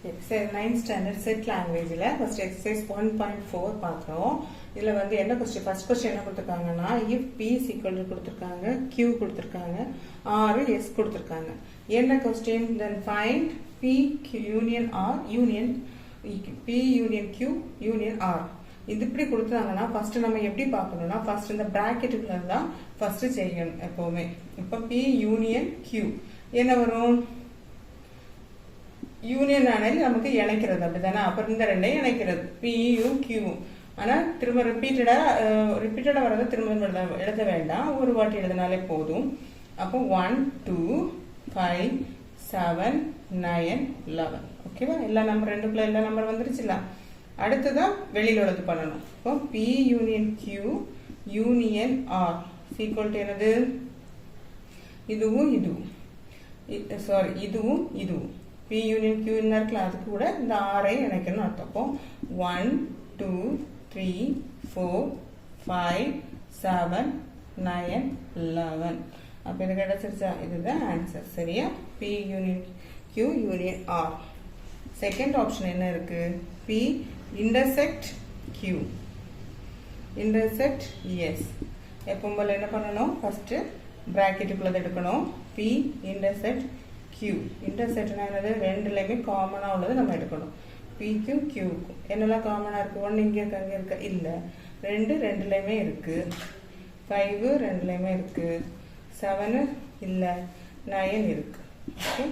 9th standard set language first exercise 1.4 பார்க்கிறோம். இதுல வந்து என்ன क्वेश्चन first question என்ன கொடுத்திருக்காங்கன்னா if p is equal to கொடுத்திருக்காங்க, q கொடுத்திருக்காங்க, r s கொடுத்திருக்காங்க. என்ன question? Then find p union r union p union q union r. இது இப்படி கொடுத்தாங்கன்னா ஃபர்ஸ்ட் நம்ம எப்படி பார்க்கணும்னா ஃபர்ஸ்ட் இந்த பிராக்கெட்டுக்குள்ள தான் ஃபர்ஸ்ட் செய்யணும் எப்பவுமே. இப்போ p union q என்ன வரும்? யூனியன் ஆனது நமக்கு இணைக்கிறது அப்படிதானே. அப்புறம் இந்த ரெண்டையும் இணைக்கிறது பியும் கியூவும். ஆனால் திரும்ப ரிப்பீட்டடாக வரதை திரும்ப எழுத வேண்டாம், ஒரு வாட்டி எழுதினாலே போதும். அப்போ 1 2 5 7 9 11 ஓகேவா. எல்லா நம்பர் ரெண்டுக்குள்ள எல்லா நம்பர் வந்துருச்சுல. அடுத்துதான் வெளியில் உள்ளது பண்ணணும். இப்போ P union Q union R equal to என்னது? இதுவும் இதுவும் சாரி இதுவும் இதுவும் P union Q இருக்குல்ல அதுக்கு கூட இந்த R ஐ இணைக்கணும் அர்த்தம். அப்போ 1 2 3 4 5 7 9 11 அப்ப இது கிடைச்சிருச்சா? இதுதான் ஆன்சர். சரியா? P union Q union R. Second option என்ன இருக்கு? P intersect Q intersect S. எப்பவும் போல என்ன பண்ணணும்? ஃபர்ஸ்ட் பிராக்கெட்டுக்குள்ள எடுக்கணும். P intersect Q இன்டர்செக்ட்னா என்னது? ரெண்டுலயுமே காமனா உள்ளது நம்ம எடுக்கணும். P Q Q என்னெல்லாம் காமனா இருக்கு? 1 இங்க இருக்கு அங்க இருக்கு இல்ல, ரெண்டுலயுமே இருக்கு. 5 ரெண்டுலயுமே இருக்கு. 7 இல்ல, 9 இருக்கு. ஓகே.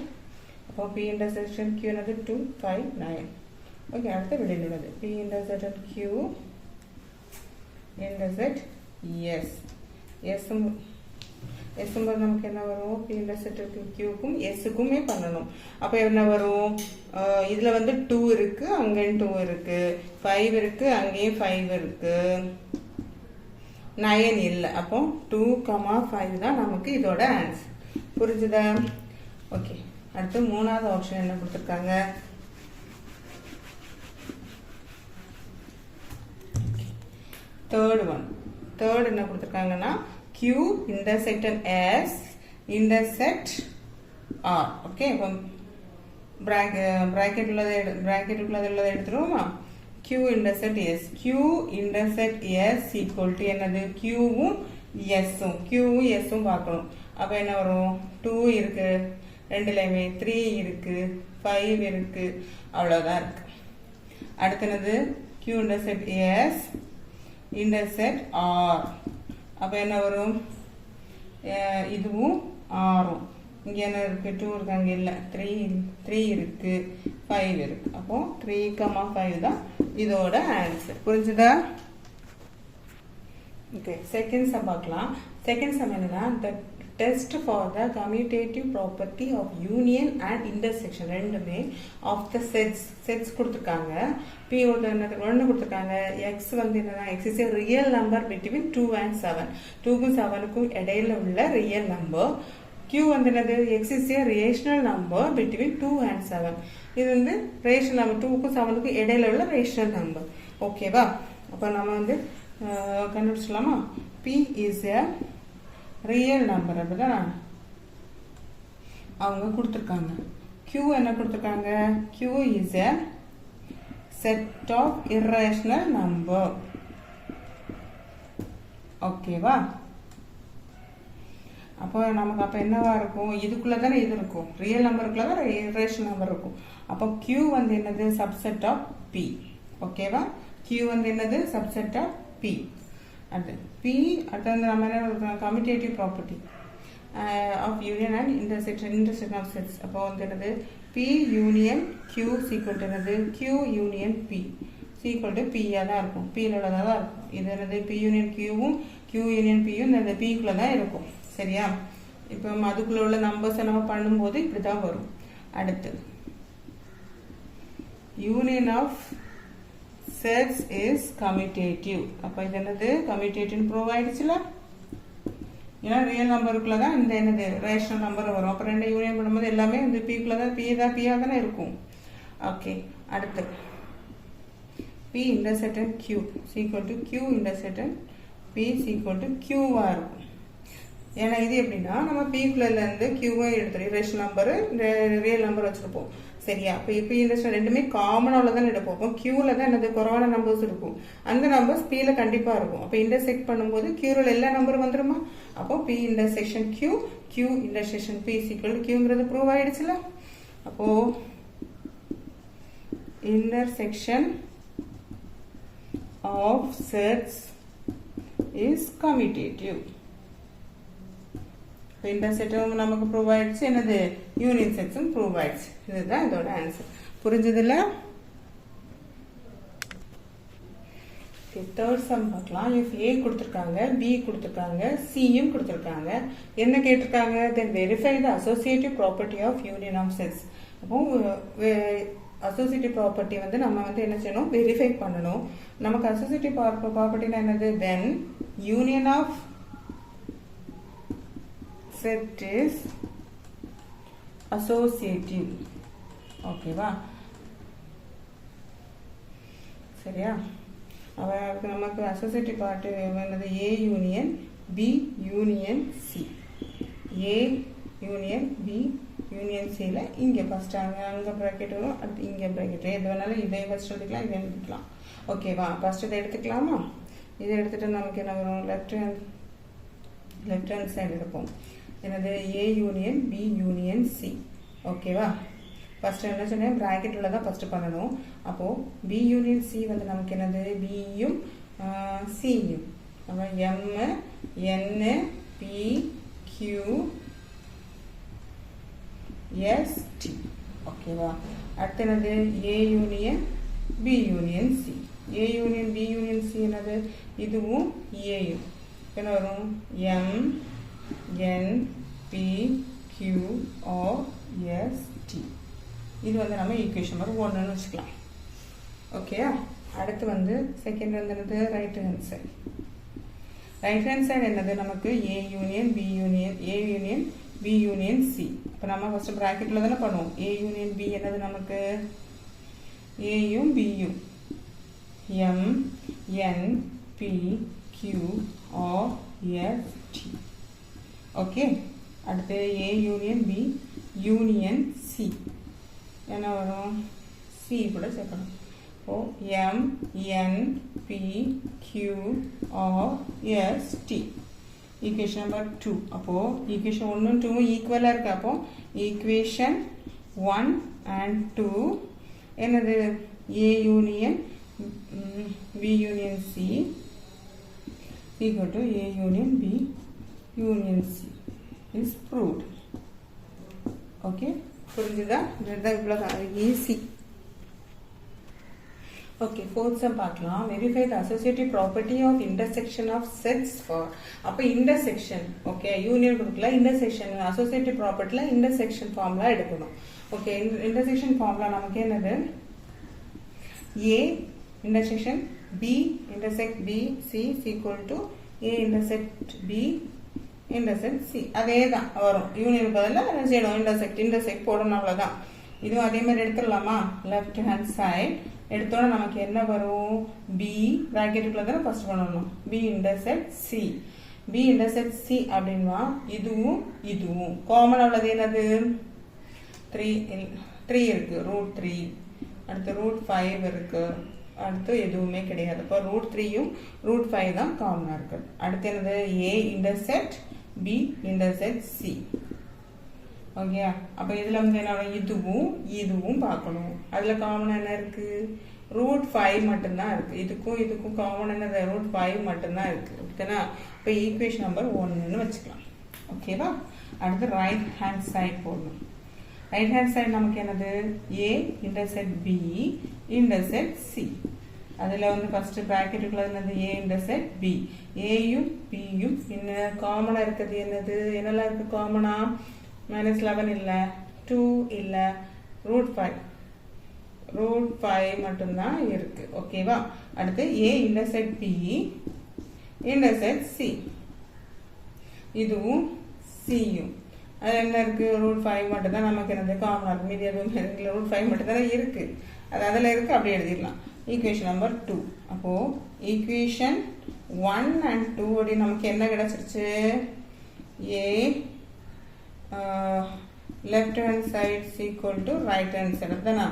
அப்போ P intersection Q என்னது? 2 5 9. ஓகே. அடுத்து வெளியில உள்ளது P intersection Q intersect S. S நமக்கு என்ன வரும்? P intersect Qக்கும் Sக்குமே பண்ணணும். அப்ப என்ன வரும்? இதுல வந்து 2 இருக்கு, அங்கேயும் 2 இருக்கு, 5 இருக்கு, அங்கேயும் 5 இருக்கு, 9 இல்ல. அப்போ 2, 5 தான் நமக்கு இதோட ஆன்சர். புரிஞ்சுதா? ஓகே. அடுத்து மூணாவது ஆப்ஷன் என்ன கொடுத்திருக்காங்க? தேர்ட் என்ன கொடுத்திருக்காங்கன்னா Q intersect S intersect R. Okay. இப்போ பிராக்கெட்டுக்குள்ளதை எடுத்துருவோமா? Q intersect S. Q intersect S equal to என்னது? Qவும் Sவும் Qவும் Sவும் பார்க்கணும். அப்ப என்ன வரும்? 2 இருக்கு ரெண்டுலயுமே, 3 இருக்கு, 5 இருக்கு, அவ்வளவுதான் இருக்கு. அடுத்து என்னது? Q intersect S intersect R. அப்ப என்ன வரும்? இதுவும் ஆறும். இங்க என்ன இருக்கு? 2 இருக்கு, அங்க இல்ல, 3 இருக்கு, 5 இருக்கு. அப்போ 3, 5 தான் இதோட ஆன்சர். புரிஞ்சுதா? ஓகே. செகண்ட் சம் பார்க்கலாம். செகண்ட் சம் என்னன்னா the test for the commutative property of union and intersection ரெண்டுமே of the sets கொடுத்திருக்காங்க. P ஒன்று கொடுத்திருக்காங்க. X வந்து என்னன்னா X is a real number between 2 and 7. 2க்கும் 7க்கும் இடையில உள்ள real number. Q வந்து என்னது? X is a rational number between 2 and 7. இது வந்து rational number 2க்கும் 7க்கும் இடையில உள்ள rational number. ஓகேவா? அப்ப நம்ம வந்து கண்டுபிடிச்சலாமா? P is a real number அப்படிதான் அவங்க கொடுத்திருக்காங்க. Q என்ன கொடுத்திருக்காங்க? Q is a set of irrational number. ஓகேவா? அப்போ நமக்கு அப்ப என்னவா இருக்கும்? இதுக்குள்ளதானே இது இருக்கும், ரியல் நம்பருக்குள்ளதான் irrational நம்பர் இருக்கும். அப்போ Q வந்து என்னது? Subset of P. ஓகேவா? Q வந்து என்னது? Subset of P. அடுத்து P அடுத்து நம்ம என்ன commutative property of union and intersection of sets. அப்போ வந்து என்னது? P union Q equal to என்னது? Q union P equal to P தான் இருக்கும், P உள்ளதாக தான் இருக்கும். இது என்னது? P யூனியன் Qவும் Q யூனியன் Pயும் இந்த Pக்குள்ள தான் இருக்கும். சரியா? இப்போ அதுக்குள்ள உள்ள நம்பர்ஸை நம்ம பண்ணும்போது இப்படிதான் வரும். அடுத்து union of sets is commutative. அப்ப இது என்னது? commutative ப்ரூவ் ஆயிடுச்சுல. ஏன்னா ரியல் நம்பருக்குள்ள தான் இந்த என்னது ரேஷனல் நம்பர் வரும். அப்ப ரெண்டு யூனியன் பண்ணும்போது எல்லாமே இந்த Pக்குள்ள தான் P தானே இருக்கும். ஓகே. அடுத்து P intersect Q equal to Q intersect P equal to Q வா இருக்கும். ஏன்னா இது எப்படின்னா நம்ம Pக்குள்ள இருந்து Qவை எடுத்துரும், ரேஷனல் நம்பர் ரியல் நம்பர் வச்சிருப்போம். சரியா? இப்போ இப்போ இந்த ரெண்டுமே காமனாக தான் எடுப்போம். அப்போ கியூவில் தான் என்னது குறைவான நம்பர்ஸ் இருக்கும். அந்த நம்பர்ஸ் பியில் கண்டிப்பாக இருக்கும். அப்போ இன்டர்செக்ட் பண்ணும்போது கியூவில் எல்லா நம்பரும் வந்துருமா? அப்போ B intersection Q, Q intersection B equal to கியூங்கிறது ப்ரூவ் ஆயிடுச்சுல. அப்போ intersection of sets is commutative. intersection நமக்கு ப்ரூவ் ஆயிடுச்சு. என்னது யூனியன் செட்ஸும் ப்ரூவ் ஆயிடுச்சு. இதுதான் இதோட ஆன்சர். புரிஞ்சதுல? தேர்ட் சம் பார்க்கலாம். இஃப் ஏ கொடுத்துருக்காங்க, பி கொடுத்துருக்காங்க, சியும் கொடுத்துருக்காங்க. என்ன கேட்டிருக்காங்க? Then verify the associative property of union of sets. அப்போ அசோசியேட்டிவ் ப்ராப்பர்ட்டி வந்து நம்ம வந்து என்ன செய்யணும்? வெரிஃபை பண்ணணும். நமக்கு அசோசியேட்டிவ் ப்ராப்பர்ட்டினா என்னது? Then union of set is associative. ஓகேவா? சரியா? நமக்கு அசோசியேட்டிவ் பார்ட் என்னது? A union B union C. A union B union சியில் இங்கே ஃபஸ்ட்டு அங்கே ப்ராக்கெட் வரும், அடுத்து இங்கே ப்ராக்கெட். எது வேணாலும் இதை ஃபஸ்ட் எடுத்துக்கலாம், இதை எடுத்துக்கலாம். ஓகேவா? ஃபஸ்ட்டு இதை எடுத்துக்கலாமா? இதை எடுத்துகிட்டு நமக்கு என்ன வரும்? லெஃப்ட் ஹேண்ட் சைடு எடுப்போம். என்னது? A union B union C. ஓகேவா? ஃபஸ்ட்டு என்ன சொன்னேன்? ப்ராக்கெட்டில் தான் ஃபஸ்ட்டு பண்ணணும். அப்போது பி யூனியன் சி வந்து நமக்கு என்னது? பியும் சியும். அப்புறம் M N P Q S T. ஓகேவா? அடுத்து என்னது? A union B union C. A union B union C என்னது? இதுவும் ஏயும். என்ன வரும்? M N P Q R S T. இது வந்து நம்ம ஈக்குவேஷன் நம்பர் 1ன்னு வச்சுக்கலாம். ஓகே. அடுத்து வந்து செகண்ட் வந்து என்னது? Right hand side. Right hand side என்னது? நமக்கு A union B union, A union B union C. இப்போ நம்ம ஃபஸ்ட்டு ப்ராக்கெட்டில் தானே பண்ணுவோம். ஏ யூனியன் பி என்னது? நமக்கு ஏயும் பியும். M N P Q R S T. Okay. அடுத்து A union B union C. என்ன வரும்? சி கூட சேர்க்கணும். O M N P Q R S T. Equation number 2. அப்போது ஈக்குவேஷன் 1 2 ஈக்குவலாக இருக்குது. அப்போது ஈக்குவேஷன் 1 and 2 என்னது? A union B union C equal to A union B union C is proved. Okay, புரிஞ்சுதா? இதுதான் இவ்வளோ ஈஸி. ஓகே, ஃபோர்த் சம் பார்க்கலாம். Verify the associative property of intersection of sets for. அப்போ intersection, okay, union கொடுக்கல, intersection associative ப்ராப்பர்ட்டியில் intersection formula எடுக்கணும். Okay, intersection formula நமக்கு என்னது? A intersection B intersect B C equal to A intersect B intersect C. அதே தான் வரும். Union பதிலாக என்ன செய்யணும்? இன்டர்செக்ட் போடணும், அவ்வளோதான். இதுவும் அதே மாதிரி எடுத்துடலாமா? லெஃப்ட் ஹேண்ட் சைட் எடுத்தோட நமக்கு என்ன வரும்? பி ப்ராக்கெட்டுக்குள்ள தானே ஃபர்ஸ்ட் பண்ணணும். B intersect C. B intersect C அப்படின்னா இதுவும் இதுவும் காமன் உள்ளது என்னது? 3 இருக்கு, √3. அடுத்து √5 இருக்கு. அடுத்து எதுவுமே கிடையாது. அப்போ √3யும் √5 தான் காமனாக இருக்கு. அடுத்து என்னது? A intersect B intersect C. Okay, அப்போ இதில் வந்து என்ன? இதுவும் இதுவும் பார்க்கணும். அதில் காமன் என்ன இருக்கு? √5 மட்டும்தான் இருக்கு. இதுக்கும் இதுக்கும் காமன் என்னது? √5 மட்டும்தான் இருக்கு. ஓகேனா? இப்போ ஈக்குவேஷன் நம்பர் 1ன்னு வச்சுக்கலாம். ஓகேவா? அடுத்து ரைட் ஹேண்ட் சைட் போடணும். ரைட் ஹேண்ட் சைடு நமக்கு என்னது? A intersect B intersect C. அதில் வந்து ஃபர்ஸ்ட் ப்ராக்கெட்டுக்குள்ள என்னது? A intersect B. ஏயும் பியும் இன்னும் காமனாக இருக்கிறது என்னது? என்னெல்லாம் இருக்கு காமனா? -11 இல்லை, 2 இல்லை, √5 மட்டும்தான் இருக்கு. ஓகேவா? அடுத்து ஏ இன்டர்செக்ட் பி இன்டர்செக்ட் சி. இதுவும் சியும் அது என்ன இருக்கு? √5 மட்டும்தான் நமக்கு என்னது காமனாக இருக்கு. மீதி எதுவும் இல்லை, √5 மட்டும்தானே இருக்கு. அது அதில் இருக்கு, அப்படி எழுதிடலாம். Equation number 2. அப்போது ஈக்குவேஷன் 1 and 2 அப்படி நமக்கு என்ன கிடச்சிருச்சு? ஏ left hand side is equal to right hand side அப்படிதானா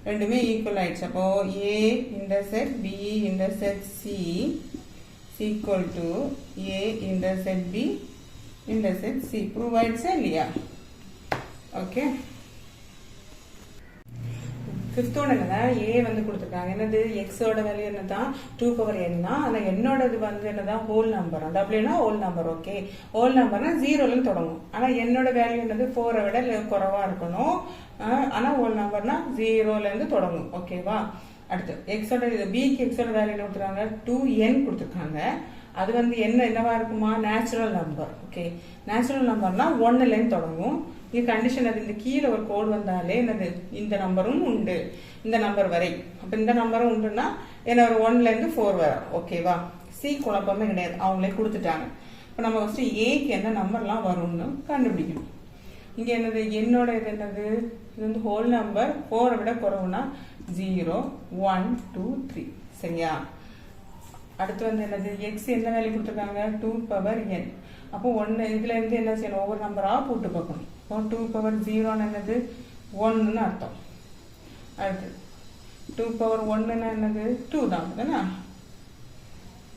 ரெண்டுமே ஈக்குவல் ஆயிடுச்சு அப்போ A intersect B intersect C is equal to A intersect B intersect C prove ஆயிடுச்சா இல்லையா ஓகே ஃபிஃப்த் ஒன் என்னன்னா ஏ வந்து கொடுத்துருக்காங்க என்னது எக்ஸோட வேல்யூ என்னதான் 2 பவர் n தான் ஆனால் என்னோடது வந்து என்னதான் ஹோல் நம்பர் அது அப்படின்னா ஹோல் நம்பர் ஓகே ஹோல் நம்பர்னா 0லேருந்து தொடங்கும் ஆனால் என்னோட வேல்யூ என்னது 4 விட குறைவாக இருக்கணும் ஆனால் ஹோல் நம்பர்னா 0லேருந்து தொடங்கும் ஓகேவா அடுத்து எக்ஸோட பிக்கு எக்ஸோட வேல்யூ கொடுத்துருக்காங்க 2n கொடுத்துருக்காங்க அது வந்து என்னவா இருக்குமா நேச்சுரல் நம்பர் ஓகே நேச்சுரல் நம்பர்னா 1லேருந்து தொடங்கும் இது கண்டிஷன் அது இந்த கீழே ஒரு கோடு வந்தாலே என்னது இந்த நம்பரும் உண்டு இந்த நம்பர் வரை அப்போ இந்த நம்பரும் உண்டுன்னா என்ன ஒரு 1லேருந்து 4 வர ஓகேவா சி குழப்பமே கிடையாது அவங்களே கொடுத்துட்டாங்க இப்போ நம்ம ஃபஸ்ட்டு ஏக்கு என்ன நம்பர்லாம் வரும்னு கண்டுபிடிக்கணும் இங்கே என்னது என்னோட இது என்னது இது வந்து ஹோல் நம்பர் 4 விட குறவுனா 0 1 2 3 சரியா அடுத்து வந்து என்னது எக்ஸ் என்ன வேல்யூ கொடுத்துருக்காங்க 2 பவர் n அப்போ 1 இதுல இருந்து என்ன செய்யணும் ஒவ்வொரு நம்பரா போட்டு பார்க்கணும் இப்போ 2 பவர் 0 என்னது 1ன்னு அர்த்தம் அடுத்து 2 பவர் 1ன்னா என்னது 2 தான் அப்படிதானே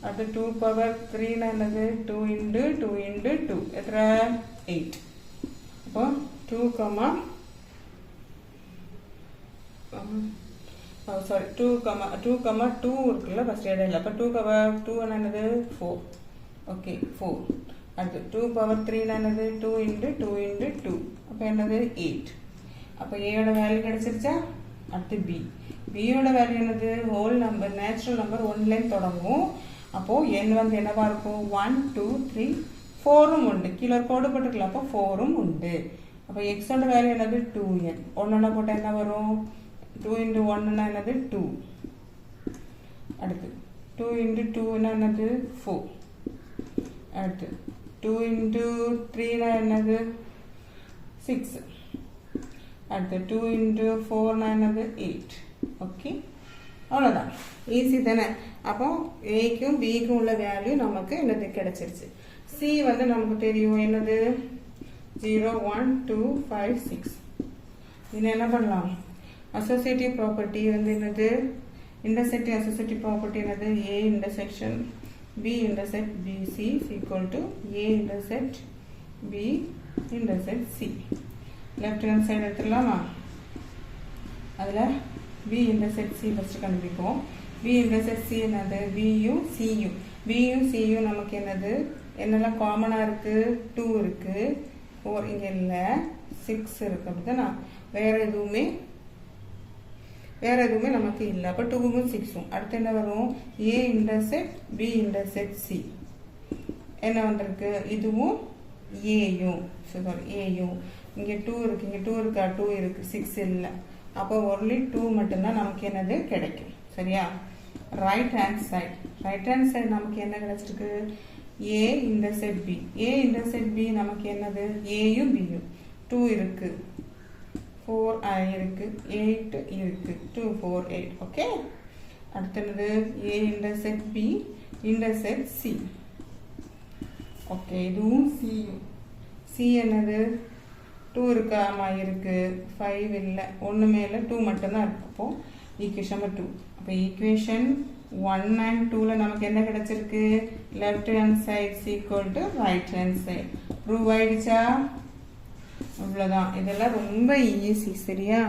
அடுத்து 2 பவர் 3ன்னா என்னது 2 into 2 into 2 எத்தனை 8 அப்போ 2 கமா சாரி 2 கமா 2 இருக்குல்ல ஃபர்ஸ்ட் இடையில அப்போ 2 பவர் 2 என்னது 4 ஓகே 4 அடுத்து 2 பவர் 3 என்னது 2 into 2 into 2 அப்போ என்னது 8 அப்போ ஏயோட வேல்யூ கிடைச்சிருச்சா அடுத்து பியோட வேல்யூ என்னது ஹோல் நம்பர் நேச்சுரல் நம்பர் 1லேருந்து தொடங்கும் அப்போ n வந்து என்னவா இருக்கும் 1 2 3 4ம் உண்டு கீழே கோடு போட்டுருக்கலாம் அப்போ 4ம் உண்டு அப்போ எக்ஸோட வேல்யூ என்னது 2n ஒன்னொன்னா போட்டால் என்ன வரும் 2 into 1 என்னது 2 அடுத்து 2 into 2 என்னது 4 அடுத்து 2 into 3 என்னது 6 அடுத்து 2 into 4 என்னது 8 ஓகே அவ்வளோதான் ஈஸி தானே அப்போ ஏக்கும் பிக்கும் உள்ள வேல்யூ நமக்கு என்னது கிடைச்சிருச்சு சி வந்து நமக்கு தெரியும் என்னது 0 1 2 5 6 இது என்ன பண்ணலாம் associative property வந்து என்னது intersecting associative property என்னது A intersection B intersect BC is equal to A intersect B intersect C left hand side எடுத்துடலாமா அதில் B intersect C ஃபஸ்ட்டு கண்டுபிடிப்போம் B intersect C என்னது BU CU BU CU நமக்கு என்னது என்னெல்லாம் காமனாக இருக்குது 2 இருக்குது 4 இங்கே இல்லை 6 இருக்குது அப்படிதானா வேறு எதுவுமே நமக்கு இல்லை அப்போ 2வும் 6ம் அடுத்து என்ன வரும் A intersect B intersect C என்ன வந்திருக்கு இதுவும் ஏயும் இங்கே 2 இருக்கு இங்கே 2 இருக்கா 2 இருக்கு 6 இல்லை அப்போ ஒன்லி 2 மட்டும்தான் நமக்கு என்னது கிடைக்கும் சரியா ரைட் ஹேண்ட் சைடு நமக்கு என்ன கிடைச்சிருக்கு A intersect B நமக்கு என்னது ஏயும் பியும் 2 இருக்கு 4 இருக்கு 8 இருக்கு 2 4 8 ஓகே அடுத்தது A intersect B intersect C okay இதுவும் C என்னது 2 இருக்கா ஆமா இருக்கு 5 இல்லை ஒன்றுமே இல்லை 2 மட்டும்தான் இருக்கு அப்போ ஈக்குவேஷன் நம்பர் 2 அப்போ ஈக்குவேஷன் 1 and 2ல நமக்கு என்ன கிடைச்சிருக்கு left hand side equal to right hand side prove ஆயிடுச்சா அவ்வளோதான் இதெல்லாம் ரொம்ப ஈஸி சரியா